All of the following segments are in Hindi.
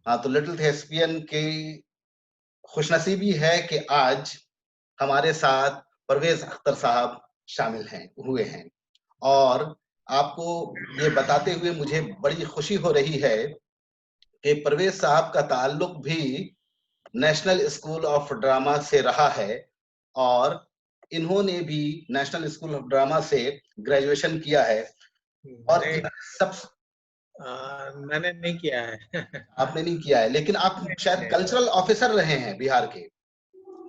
हाँ, तो लिटिल थिएस्पियन की खुशनसीबी है कि आज हमारे साथ परवेज अख्तर साहब शामिल हुए हैं। और आपको ये बताते हुए मुझे बड़ी खुशी हो रही है कि परवेज साहब का ताल्लुक भी नेशनल स्कूल ऑफ ड्रामा से रहा है, और इन्होंने भी नेशनल स्कूल ऑफ ड्रामा से ग्रेजुएशन किया है। और मैंने सब मैंने नहीं किया है। आपने नहीं किया है, लेकिन आप शायद कल्चरल ऑफिसर रहे हैं बिहार के।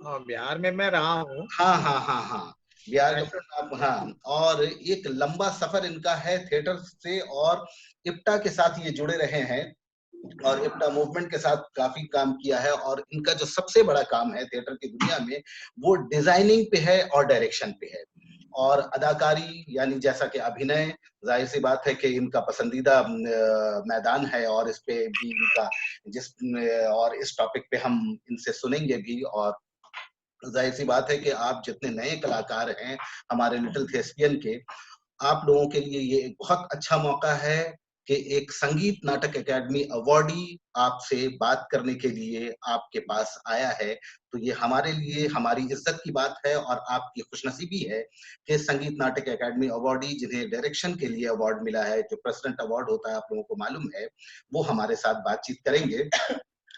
बिहार में मैं रहा हूँ। हाँ हाँ हाँ हाँ, बिहार का नेशनल आप, हाँ। और एक लंबा सफर इनका है थिएटर से, और इप्टा के साथ ये जुड़े रहे हैं, और इप्टा मूवमेंट के साथ काफी काम किया है। और इनका जो सबसे बड़ा काम है थिएटर की दुनिया में, वो डिजाइनिंग पे है और डायरेक्शन पे है। और अदाकारी, यानी जैसा कि अभिनय, जाहिर सी बात है कि इनका पसंदीदा मैदान है, और इस पे भी इनका और इस टॉपिक पे हम इनसे सुनेंगे भी। और जाहिर सी बात है कि आप जितने नए कलाकार हैं हमारे लिटिल थिएस्पियन के, आप लोगों के लिए ये एक बहुत अच्छा मौका है कि एक संगीत नाटक एकेडमी अवार्डी आपसे बात करने के लिए आपके पास आया है। तो ये हमारे लिए हमारी इज्जत की बात है, और आपकी खुशनसीबी है कि संगीत नाटक एकेडमी अवार्डी, जिन्हें डायरेक्शन के लिए अवार्ड मिला है, जो प्रेसिडेंट अवार्ड होता है, आप लोगों को मालूम है, वो हमारे साथ बातचीत करेंगे।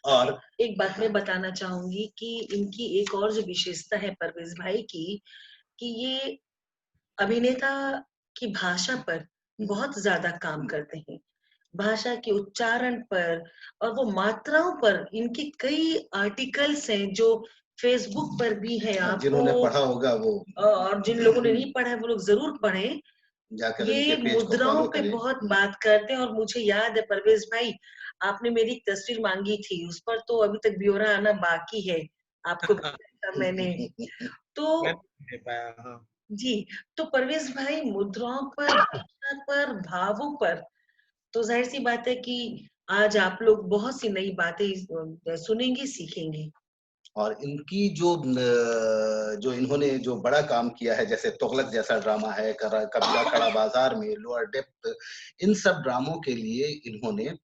और एक बात मैं बताना चाहूंगी कि इनकी एक और जो विशेषता है परवेज भाई की, कि ये अभिनेता की भाषा पर बहुत ज्यादा काम करते हैं, भाषा के उच्चारण पर और वो मात्राओं पर। इनके कई आर्टिकल्स हैं जो फेसबुक पर भी है, जिन्होंने आपको पढ़ा होगा वो, और जिन लोगों ने नहीं पढ़ा है वो लोग जरूर पढ़ें। जाकर इनके ये पेज को मुद्राओं फॉलो पे करें। बहुत बात करते हैं, और मुझे याद है परवेज भाई, आपने मेरी एक तस्वीर मांगी थी, उस पर तो अभी तक ब्यौरा आना बाकी है, आपको भेजा था मैंने। तो मैं नहीं दे पाया। हाँ, जी, तो परवेज भाई मुद्राओं पर, भाषा पर, भावों पर तो जाहिर सी बात है कि आज आप लोग बहुत सी नई बातें सुनेंगे, सीखेंगे। और इनकी जो इन्होंने जो बड़ा काम किया है, जैसे तुगलक जैसा ड्रामा है, कबीरा खड़ा बाजार में, लोअर डेप्थ, इन सब ड्रामों के लिए इन्होंने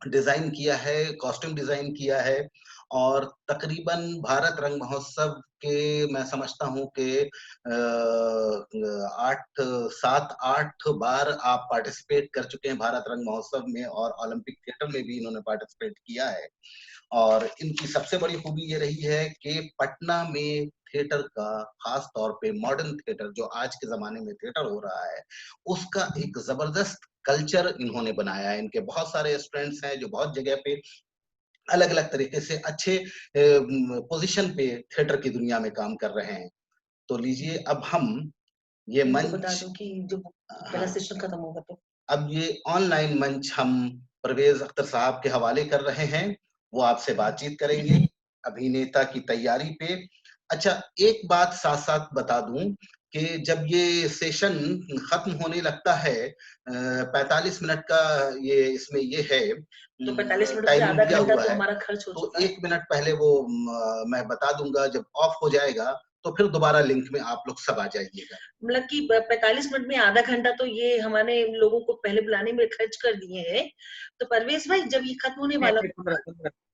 डिजाइन किया है, कॉस्ट्यूम डिजाइन किया है। और तकरीबन भारत रंग महोत्सव के, मैं समझता हूँ कि 7-8 बार आप पार्टिसिपेट कर चुके हैं भारत रंग महोत्सव में, और ओलंपिक थिएटर में भी इन्होंने पार्टिसिपेट किया है। और इनकी सबसे बड़ी खूबी ये रही है कि पटना में थिएटर का, खास तौर पे मॉडर्न थिएटर जो आज के जमाने में थिएटर हो रहा है, उसका एक जबरदस्त कल्चर इन्होंने बनाया है। इनके बहुत सारे स्टूडेंट्स हैं जो बहुत जगह पे अलग अलग तरीके से अच्छे पोजीशन पे थिएटर की दुनिया में काम कर रहे हैं। तो लीजिए, अब हम ये इनको बता मंच, दो कि जब पहला हाँ, सेशन खत्म होगा तो अब ये ऑनलाइन मंच हम परवेज अख्तर साहब के हवाले कर रहे हैं। वो आपसे बातचीत करेंगे अभिनेता की तैयारी पे। अच्छा, एक बात साथ साथ बता दूं कि जब ये सेशन खत्म होने लगता है, 45 मिनट का ये इसमें ये है, तो 45 मिनट से टाइमिंग आधा दिया घंटा हुआ तो है। हमारा खर्च हो तो चुका है। 1 मिनट पहले वो मैं बता दूंगा, जब ऑफ हो जाएगा तो फिर दोबारा लिंक में आप लोग सब आ जाइएगा। मतलब कि 45 मिनट में आधा घंटा तो ये हमारे लोगों को पहले बुलाने में खर्च कर दिए हैं। तो परवेज भाई, जब ये खत्म होने वाला अभी होगा,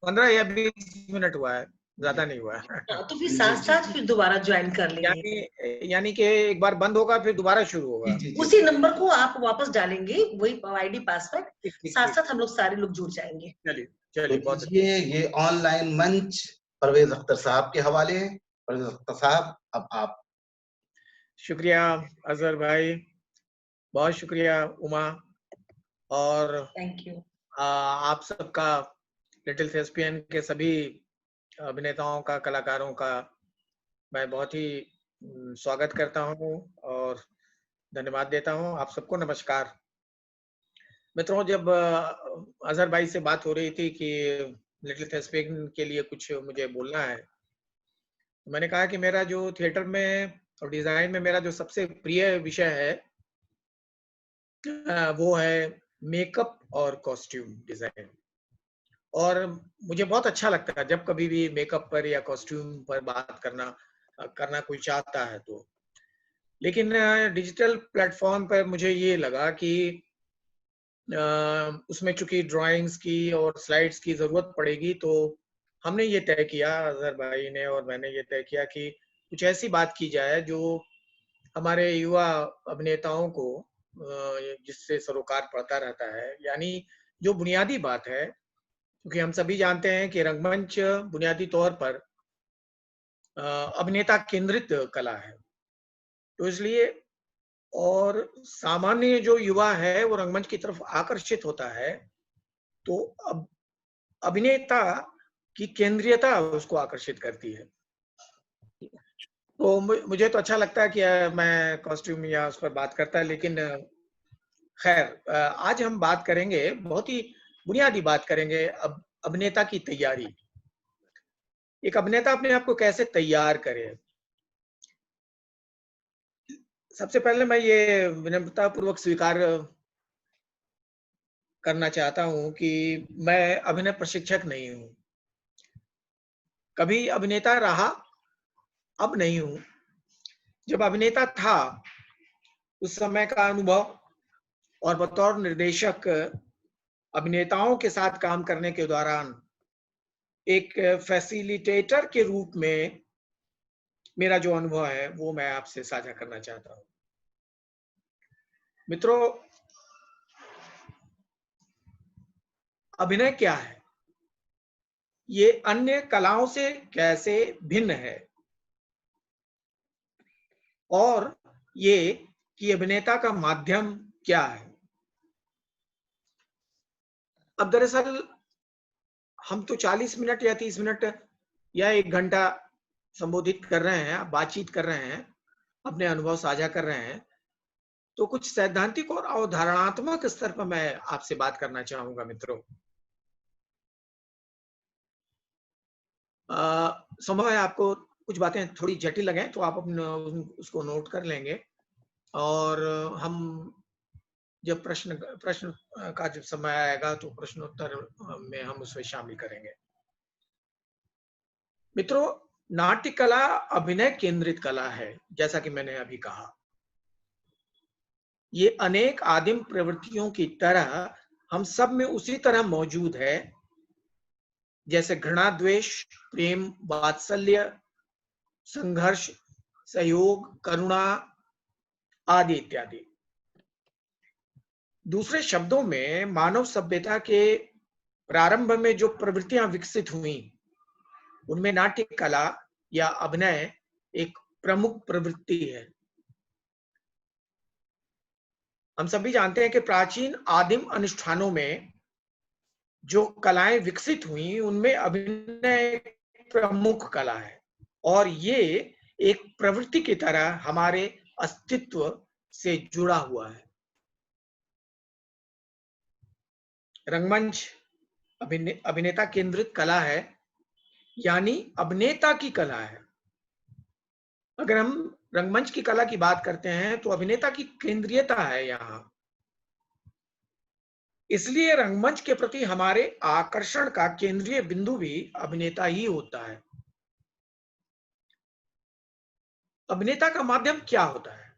15 या 20 मिनट हुआ है, जी ज्यादा नहीं हुआ है। तो फिर जी साथ जी साथ जी फिर दोबारा ज्वाइन कर लेंगे। यानी कि एक बार बंद होगा फिर दोबारा शुरू जी होगा। जी जी उसी जी। नंबर को आप वापस डालेंगे, वही आईडी पासवर्ड, ठीक ठीक साथ ठीक। साथ हम लोग सारे लोग जुड़ जाएंगे। चलिए तो चलिए, बहुत अच्छा। लीजिए, ये ऑनलाइन मंच परवेज अख्तर साहब के हवाले है। परवेज अख्तर साहब, अब आप। शुक्रिया अजहर भाई, बहुत शुक्रिया उमा, और थैंक यू। आप सबका, लिटिल थिएस्पियन के सभी अभिनेताओं का, कलाकारों का मैं बहुत ही स्वागत करता हूँ और धन्यवाद देता हूँ। आप सबको नमस्कार। मित्रों, जब अजहर भाई से बात हो रही थी कि लिटिल थिएस्पियन के लिए कुछ मुझे बोलना है, तो मैंने कहा कि मेरा जो थिएटर में और डिजाइन में मेरा जो सबसे प्रिय विषय है, वो है मेकअप और कॉस्ट्यूम डिजाइन। और मुझे बहुत अच्छा लगता है जब कभी भी मेकअप पर या कॉस्ट्यूम पर बात करना कोई चाहता है तो। लेकिन डिजिटल प्लेटफॉर्म पर मुझे ये लगा कि उसमें चूंकि ड्राइंग्स की और स्लाइड्स की जरूरत पड़ेगी, तो हमने ये तय किया, अजहर भाई ने और मैंने ये तय किया कि कुछ ऐसी बात की जाए जो हमारे युवा अभिनेताओं को जिससे सरोकार पड़ता रहता है। यानी जो बुनियादी बात है, क्योंकि हम सभी जानते हैं कि रंगमंच बुनियादी तौर पर अभिनेता केंद्रित कला है, तो इसलिए और सामान्य जो युवा है वो रंगमंच की तरफ आकर्षित होता है, तो अब अभिनेता की केंद्रीयता उसको आकर्षित करती है। तो मुझे तो अच्छा लगता है कि मैं कॉस्ट्यूम या उस पर बात करता है, लेकिन खैर आज हम बात करेंगे, बहुत ही बुनियादी बात करेंगे, अब अभिनेता की तैयारी। एक अभिनेता अपने आप को कैसे तैयार करे। सबसे पहले मैं ये विनम्रता पूर्वक स्वीकार करना चाहता हूं कि मैं अभिनय प्रशिक्षक नहीं हूं, कभी अभिनेता रहा, अब नहीं हूं। जब अभिनेता था उस समय का अनुभव और बतौर निर्देशक अभिनेताओं के साथ काम करने के दौरान एक फैसिलिटेटर के रूप में मेरा जो अनुभव है वो मैं आपसे साझा करना चाहता हूं। मित्रों, अभिनय क्या है, ये अन्य कलाओं से कैसे भिन्न है, और ये कि अभिनेता का माध्यम क्या है। अब दरअसल हम तो 40 मिनट या 30 मिनट या 1 घंटा संबोधित कर रहे हैं, बातचीत कर रहे हैं, अपने अनुभव साझा कर रहे हैं, तो कुछ सैद्धांतिक और अवधारणात्मक स्तर पर मैं आपसे बात करना चाहूंगा। मित्रों, संभव है आपको कुछ बातें थोड़ी जटिल लगें, तो आप अपने उसको नोट कर लेंगे, और हम जब प्रश्न का जब समय आएगा तो प्रश्नोत्तर में हम उसे शामिल करेंगे। मित्रों, नाट्य कला अभिनय केंद्रित कला है, जैसा कि मैंने अभी कहा। ये अनेक आदिम प्रवृत्तियों की तरह हम सब में उसी तरह मौजूद है, जैसे घृणा, द्वेष, प्रेम, वात्सल्य, संघर्ष, सहयोग, करुणा आदि इत्यादि। दूसरे शब्दों में, मानव सभ्यता के प्रारंभ में जो प्रवृत्तियां विकसित हुई, उनमें नाट्य कला या अभिनय एक प्रमुख प्रवृत्ति है। हम सभी जानते हैं कि प्राचीन आदिम अनुष्ठानों में जो कलाएं विकसित हुई, उनमें अभिनय प्रमुख कला है, और ये एक प्रवृत्ति की तरह हमारे अस्तित्व से जुड़ा हुआ है। रंगमंच अभिनेता केंद्रित कला है, यानी अभिनेता की कला है। अगर हम रंगमंच की कला की बात करते हैं तो अभिनेता की केंद्रीयता है यहां। इसलिए रंगमंच के प्रति हमारे आकर्षण का केंद्रीय बिंदु भी अभिनेता ही होता है। अभिनेता का माध्यम क्या होता है?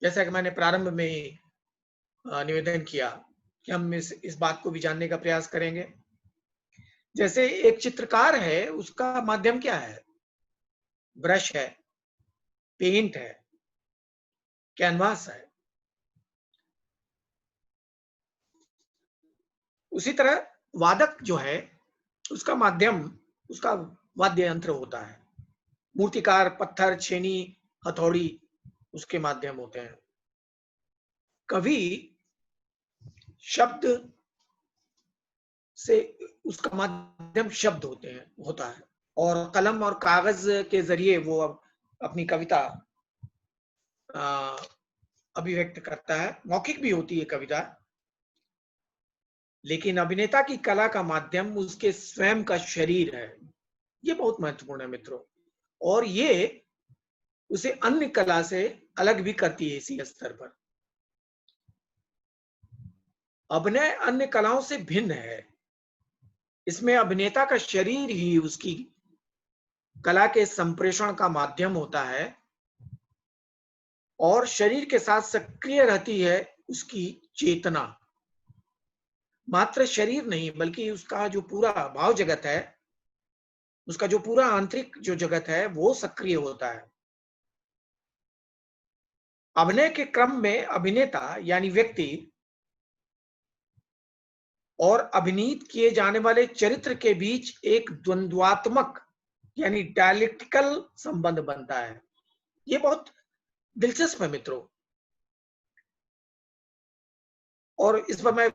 जैसा कि मैंने प्रारंभ में ही निवेदन किया कि हम इस बात को भी जानने का प्रयास करेंगे। जैसे एक चित्रकार है, उसका माध्यम क्या है? ब्रश है, पेंट है, कैनवास है। उसी तरह वादक जो है, उसका माध्यम उसका वाद्य यंत्र होता है। मूर्तिकार पत्थर, छेनी, हथौड़ी उसके माध्यम होते हैं। कवि शब्द से, उसका माध्यम शब्द होता है, और कलम और कागज के जरिए वो अपनी कविता अभिव्यक्त करता है। मौखिक भी होती है कविता, लेकिन अभिनेता की कला का माध्यम उसके स्वयं का शरीर है। ये बहुत महत्वपूर्ण है मित्रों, और ये उसे अन्य कला से अलग भी करती है। इसी स्तर पर अभिनय अन्य कलाओं से भिन्न है। इसमें अभिनेता का शरीर ही उसकी कला के संप्रेषण का माध्यम होता है, और शरीर के साथ सक्रिय रहती है उसकी चेतना, मात्र शरीर नहीं बल्कि उसका जो पूरा भाव जगत है, उसका जो पूरा आंतरिक जो जगत है वो सक्रिय होता है। अभिनय के क्रम में अभिनेता यानी व्यक्ति और अभिनीत किए जाने वाले चरित्र के बीच एक द्वंद्वात्मक यानी डायलेक्टिकल संबंध बनता है। ये बहुत दिलचस्प है मित्रों, और इस पर मैं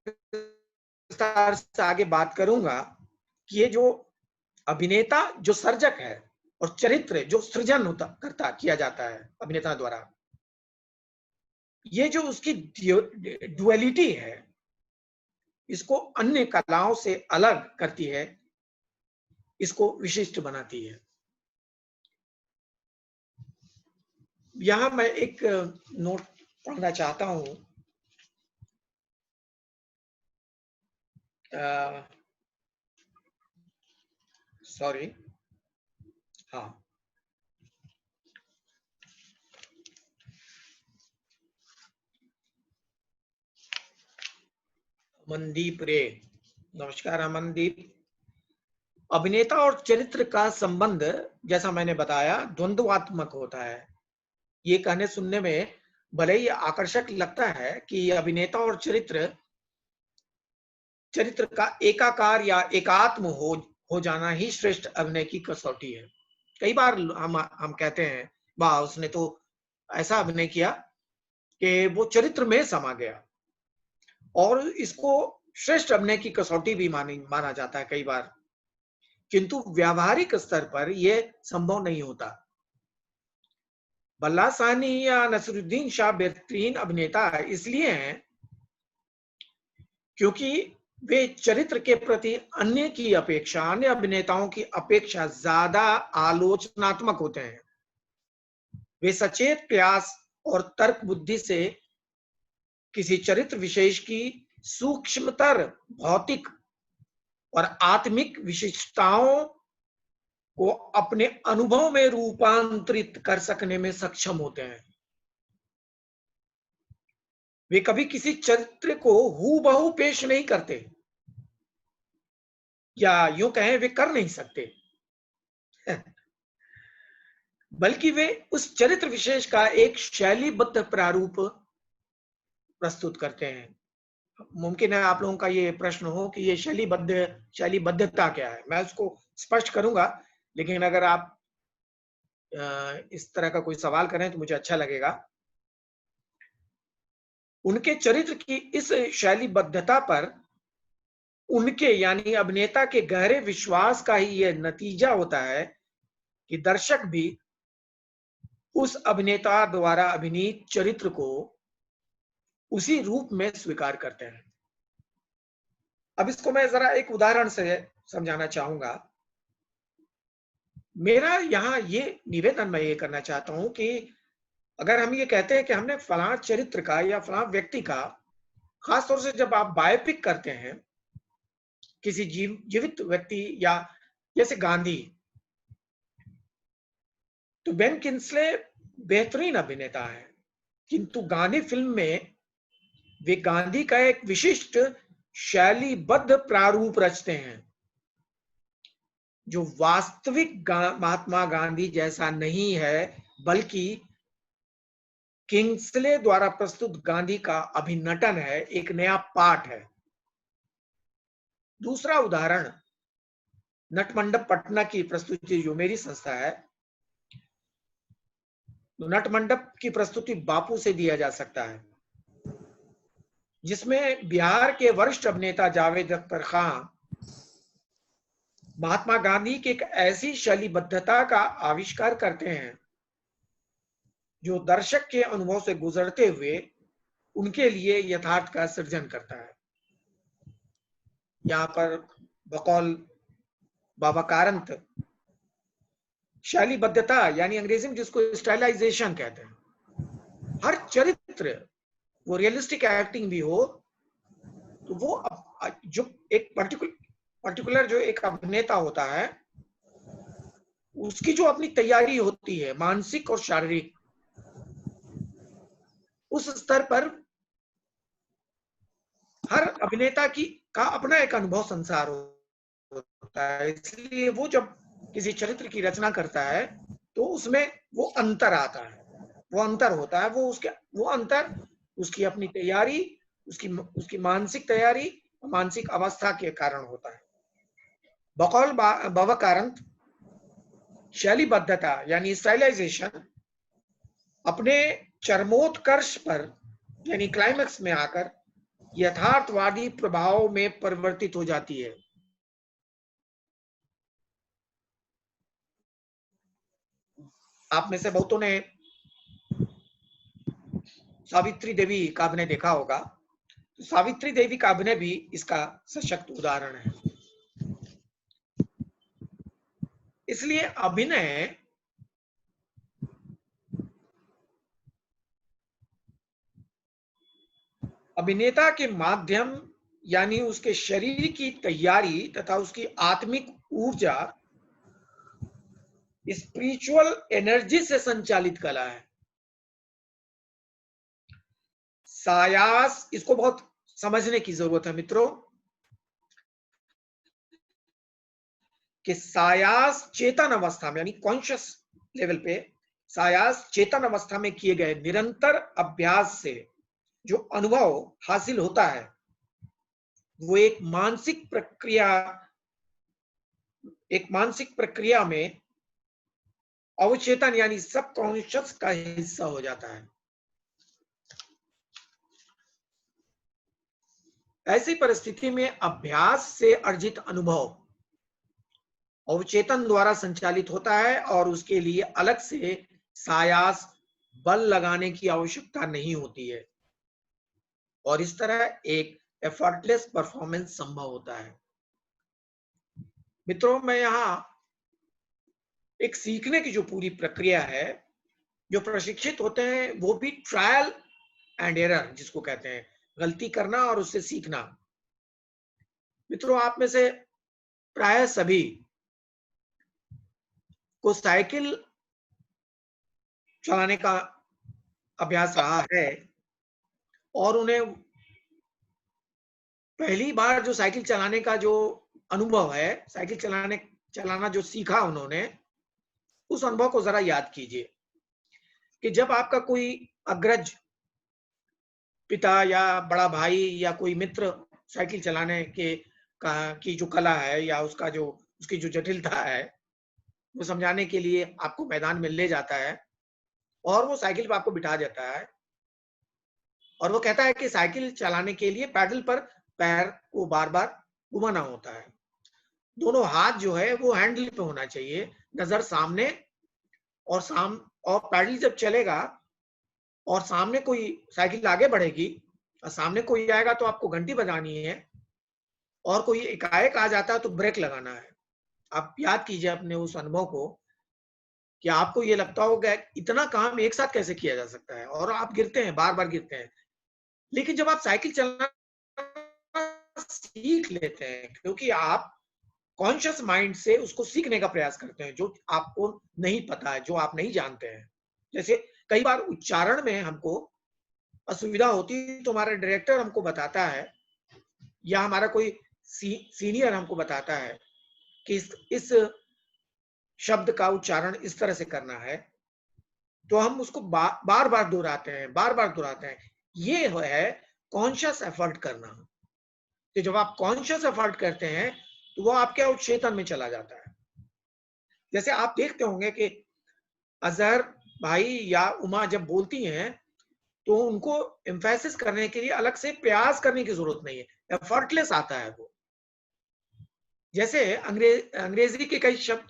विस्तार से आगे बात करूंगा कि ये जो अभिनेता जो सर्जक है और चरित्र जो सृजन होता करता किया जाता है अभिनेता द्वारा, ये जो उसकी ड्युअलिटी है, इसको अन्य कलाओं से अलग करती है, इसको विशिष्ट बनाती है। यहां मैं एक नोट पढ़ना चाहता हूं। सॉरी, हाँ, अमनदीप रे, नमस्कार अमनदीप। अभिनेता और चरित्र का संबंध जैसा मैंने बताया द्वंद्वात्मक होता है। ये कहने सुनने में भले ही आकर्षक लगता है कि अभिनेता और चरित्र का एकाकार या एकात्म हो जाना ही श्रेष्ठ अभिनय की कसौटी है। कई बार हम कहते हैं वाह उसने तो ऐसा अभिनय किया कि वो चरित्र में समा गया, और इसको श्रेष्ठ अभिनय की कसौटी भी माना जाता है कई बार, किंतु व्यावहारिक स्तर पर यह संभव नहीं होता। बल्ला साहनी या नसरुद्दीन शाह बेहतरीन अभिनेता इसलिए हैं क्योंकि वे चरित्र के प्रति अन्य अभिनेताओं की अपेक्षा ज्यादा आलोचनात्मक होते हैं। वे सचेत प्रयास और तर्क बुद्धि से किसी चरित्र विशेष की सूक्ष्मतर भौतिक और आत्मिक विशिष्टताओं को अपने अनुभव में रूपांतरित कर सकने में सक्षम होते हैं। वे कभी किसी चरित्र को हूबहू पेश नहीं करते, या यूं कहें वे कर नहीं सकते, बल्कि वे उस चरित्र विशेष का एक शैलीबद्ध प्रारूप प्रस्तुत करते हैं। मुमकिन है आप लोगों का ये प्रश्न हो कि ये शैलीबद्धता क्या है। मैं उसको स्पष्ट करूंगा, लेकिन अगर आप इस तरह का कोई सवाल करें तो मुझे अच्छा लगेगा। उनके चरित्र की इस शैलीबद्धता पर उनके यानी अभिनेता के गहरे विश्वास का ही यह नतीजा होता है कि दर्शक भी उस अभिनेता द्वारा अभिनीत चरित्र को उसी रूप में स्वीकार करते हैं। अब इसको मैं जरा एक उदाहरण से समझाना चाहूंगा। मेरा यहाँ ये निवेदन मैं ये करना चाहता हूं कि अगर हम ये कहते हैं कि हमने फलां चरित्र का या फलां व्यक्ति का, खासतौर से जब आप बायोपिक करते हैं किसी जीवित व्यक्ति, या जैसे गांधी, तो बेन किंग्सले बेहतरीन अभिनेता है, किंतु गांधी फिल्म में वे गांधी का एक विशिष्ट शैलीबद्ध प्रारूप रचते हैं जो वास्तविक महात्मा गांधी जैसा नहीं है, बल्कि किंग्सले द्वारा प्रस्तुत गांधी का अभिनटन है, एक नया पाठ है। दूसरा उदाहरण नटमंडप पटना की प्रस्तुति, जो मेरी संस्था है, तो नटमंडप की प्रस्तुति बापू से दिया जा सकता है, जिसमें बिहार के वरिष्ठ अभिनेता जावेद अख्तर खान महात्मा गांधी की एक ऐसी शैलीबद्धता का आविष्कार करते हैं जो दर्शक के अनुभव से गुजरते हुए उनके लिए यथार्थ का सृजन करता है। यहाँ पर बकौल बाबा कारंत शैलीबद्धता यानी अंग्रेजी में जिसको स्टाइलाइजेशन कहते हैं, हर चरित्र वो रियलिस्टिक एक्टिंग भी हो तो वो जो एक पर्टिकुलर जो एक अभिनेता होता है उसकी जो अपनी तैयारी होती है मानसिक और शारीरिक, उस स्तर पर हर अभिनेता का अपना एक अनुभव संसार होता है, इसलिए वो जब किसी चरित्र की रचना करता है तो उसमें वो अंतर आता है, वो अंतर होता है, वो अंतर उसकी अपनी तैयारी, उसकी मानसिक तैयारी, मानसिक अवस्था के कारण होता है। बकौल भवकारंत शैलीबद्धता यानी स्टाइलाइजेशन अपने चरमोत्कर्ष पर यानी क्लाइमेक्स में आकर यथार्थवादी प्रभाव में परिवर्तित हो जाती है। आप में से बहुतों ने सावित्री देवी का अभिनय देखा होगा, तो सावित्री देवी का अभिनय भी इसका सशक्त उदाहरण है। इसलिए अभिनय अभिनेता के माध्यम यानी उसके शरीर की तैयारी तथा उसकी आत्मिक ऊर्जा, स्पिरिचुअल एनर्जी से संचालित कला है। सायास, इसको बहुत समझने की जरूरत है मित्रों, कि सायास चेतन अवस्था में यानी कॉन्शियस लेवल पे, सायास चेतन अवस्था में किए गए निरंतर अभ्यास से जो अनुभव हासिल होता है वो एक मानसिक प्रक्रिया में अवचेतन यानी सबकॉन्शियस का हिस्सा हो जाता है। ऐसी परिस्थिति में अभ्यास से अर्जित अनुभव अवचेतन द्वारा संचालित होता है और उसके लिए अलग से सायास बल लगाने की आवश्यकता नहीं होती है और इस तरह एक एफर्टलेस परफॉर्मेंस संभव होता है। मित्रों, मैं यहाँ एक सीखने की जो पूरी प्रक्रिया है, जो प्रशिक्षित होते हैं वो भी ट्रायल एंड एरर जिसको कहते हैं, गलती करना और उससे सीखना। मित्रों, आप में से प्राय सभी को साइकिल चलाने का अभ्यास रहा है और उन्हें पहली बार जो साइकिल चलाने का जो अनुभव है, साइकिल चलाना जो सीखा उन्होंने, उस अनुभव को जरा याद कीजिए कि जब आपका कोई अग्रज पिता या बड़ा भाई या कोई मित्र साइकिल चलाने की जो कला है या उसकी जो जटिलता है वो समझाने के लिए आपको मैदान में ले जाता है और वो साइकिल पर आपको बिठा देता है और वो कहता है कि साइकिल चलाने के लिए पैडल पर पैर को बार बार घुमाना होता है, दोनों हाथ जो है वो हैंडल पे होना चाहिए, नजर सामने और पैडल जब चलेगा और सामने कोई साइकिल आगे बढ़ेगी और सामने कोई आएगा तो आपको घंटी बजानी है और कोई एकाएक आ जाता है तो ब्रेक लगाना है। आप याद कीजिए अपने उस अनुभव को कि आपको ये लगता होगा इतना काम एक साथ कैसे किया जा सकता है और आप गिरते हैं, बार बार गिरते हैं। लेकिन जब आप साइकिल चलाना सीख लेते हैं, क्योंकि आप कॉन्शियस माइंड से उसको सीखने का प्रयास करते हैं जो आपको नहीं पता है, जो आप नहीं जानते हैं। जैसे कई बार उच्चारण में हमको असुविधा होती है तो हमारा डायरेक्टर हमको बताता है या हमारा कोई सीनियर हमको बताता है कि इस शब्द का उच्चारण इस तरह से करना है, तो हम उसको बार बार दोहराते हैं। ये है कॉन्शियस एफर्ट करना। तो जब आप कॉन्शियस एफर्ट करते हैं तो वो आपके अवचेतन में चला जाता है। जैसे आप देखते होंगे कि अजहर भाई या उमा जब बोलती हैं तो उनको एम्फेसिस करने के लिए अलग से प्रयास करने की जरूरत नहीं है, एफर्टलेस आता है वो। जैसे अंग्रेजी के कई शब्द,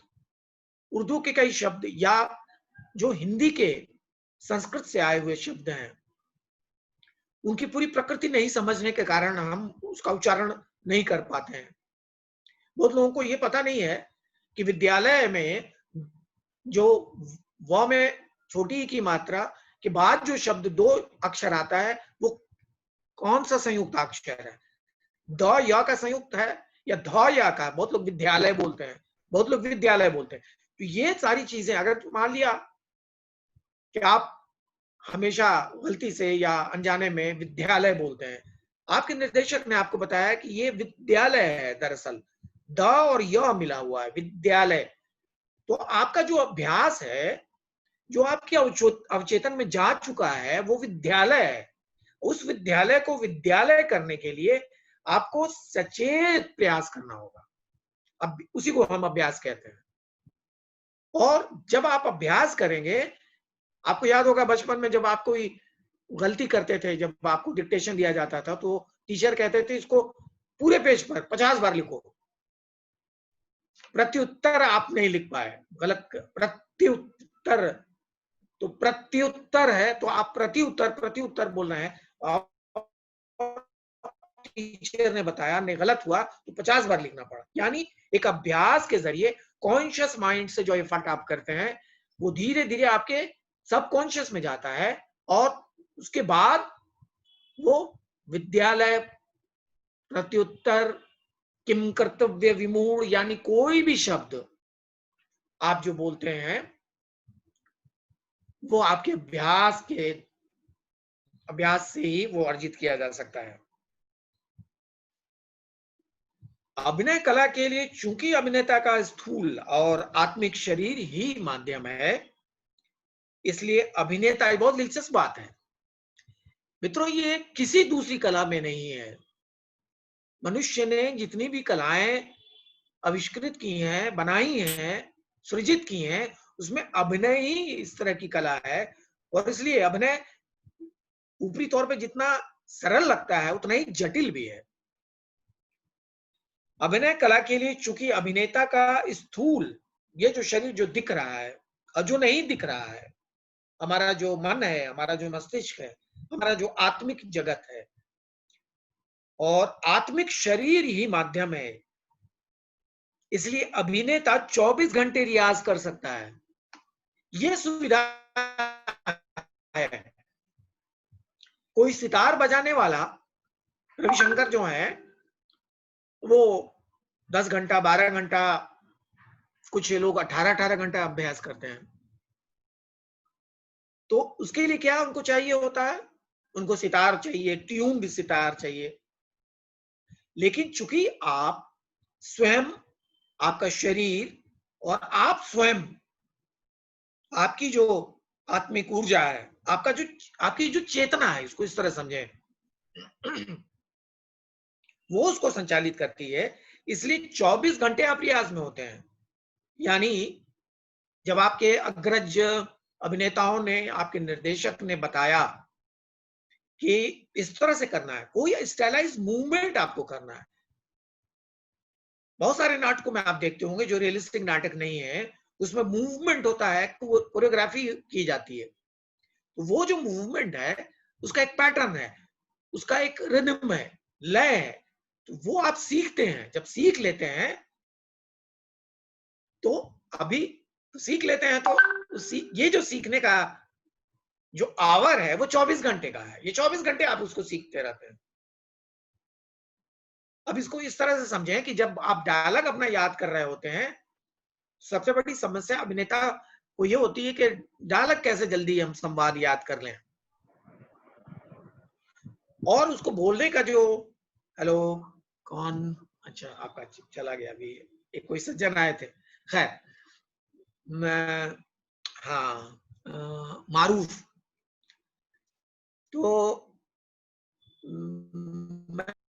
उर्दू के कई शब्द या जो हिंदी के संस्कृत से आए हुए शब्द हैं, उनकी पूरी प्रकृति नहीं समझने के कारण हम उसका उच्चारण नहीं कर पाते हैं। बहुत लोगों को ये पता नहीं है कि विद्यालय में जो व में छोटी की मात्रा के बाद जो शब्द दो अक्षर आता है वो कौन सा संयुक्त अक्षर है, द या का संयुक्त है या ध या का। बहुत लोग विद्यालय बोलते हैं, बहुत लोग विद्यालय बोलते हैं। तो ये सारी चीजें अगर मान लिया कि आप हमेशा गलती से या अनजाने में विद्यालय बोलते हैं आपके निर्देशक ने आपको बताया कि ये विद्यालय है, दरअसल द और य मिला हुआ है, विद्यालय। तो आपका जो अभ्यास है, जो आपके अवचेतन में जा चुका है, वो विद्यालय है। उस विद्यालय को विद्यालय करने के लिए आपको सचेत प्रयास करना होगा। अब उसी को हम अभ्यास कहते हैं। और जब आप अभ्यास करेंगे, आपको याद होगा बचपन में जब आप कोई गलती करते थे, जब आपको डिक्टेशन दिया जाता था, तो टीचर कहते थे इसको पूरे पेज पर 50 बार लिखो। प्रत्युत्तर आप नहीं लिख पाए, गलत प्रत्युत्तर, तो प्रत्युत्तर है तो आप प्रत्युत्तर बोल रहे हैं, टीचर ने बताया नहीं, गलत हुआ तो 50 बार लिखना पड़ा। यानी एक अभ्यास के जरिए कॉन्शियस माइंड से जो एफर्ट आप करते हैं, वो धीरे धीरे आपके सबकॉन्शियस में जाता है, और उसके बाद वो विद्यालय, प्रत्युत्तर, किम कर्तव्य विमूढ़, यानी कोई भी शब्द आप जो बोलते हैं, वो आपके अभ्यास से ही वो अर्जित किया जा सकता है। अभिनय कला के लिए चूंकि अभिनेता का स्थूल और आत्मिक शरीर ही माध्यम है, इसलिए अभिनेता, बहुत दिलचस्प बात है मित्रों, ये किसी दूसरी कला में नहीं है। मनुष्य ने जितनी भी कलाएं आविष्कृत की हैं, बनाई हैं, सृजित की हैं, उसमें अभिनय ही इस तरह की कला है। और इसलिए अभिनय ऊपरी तौर पे जितना सरल लगता है, उतना ही जटिल भी है। अभिनय कला के लिए चूंकि अभिनेता का स्थूल, ये जो शरीर जो दिख रहा है और जो नहीं दिख रहा है, हमारा जो मन है, हमारा जो मस्तिष्क है, हमारा जो आत्मिक जगत है, और आत्मिक शरीर ही माध्यम है, इसलिए अभिनेता 24 घंटे रियाज कर सकता है। यह सुविधा है। कोई सितार बजाने वाला रविशंकर जो है, वो 10 घंटा 12 घंटा, कुछ लोग 18 घंटा अभ्यास करते हैं। तो उसके लिए क्या उनको चाहिए होता है? उनको सितार चाहिए, ट्यून्ड सितार चाहिए। लेकिन चूंकि आप स्वयं, आपका शरीर और आप स्वयं, आपकी जो आत्मिक ऊर्जा है, आपकी जो चेतना है, इसको इस तरह समझें, वो उसको संचालित करती है। इसलिए 24 घंटे आप रियाज में होते हैं। यानी जब आपके अग्रज अभिनेताओं ने, आपके निर्देशक ने बताया कि इस तरह से करना है, कोई स्टाइलाइज मूवमेंट आपको करना है। बहुत सारे नाटकों में आप देखते होंगे जो रियलिस्टिक नाटक नहीं है, उसमें मूवमेंट होता है, कोरियोग्राफी की जाती है। तो वो जो मूवमेंट है, उसका एक पैटर्न है, उसका एक रिदम है, लय है। तो वो आप सीखते हैं। जब सीख लेते हैं तो ये जो सीखने का जो आवर है, वो 24 घंटे का है। ये 24 घंटे आप उसको सीखते रहते हैं। अब इसको इस तरह से समझें कि जब आप डायलॉग अपना याद कर रहे होते हैं, सबसे बड़ी समस्या अभिनेता को ये होती है कि डायलॉग कैसे जल्दी हम संवाद याद कर लें, और उसको बोलने का जो, हेलो कौन, अच्छा आपका चला गया, अभी एक कोई सज्जन आए थे, खैर, हाँ, मारूफ। तो मैं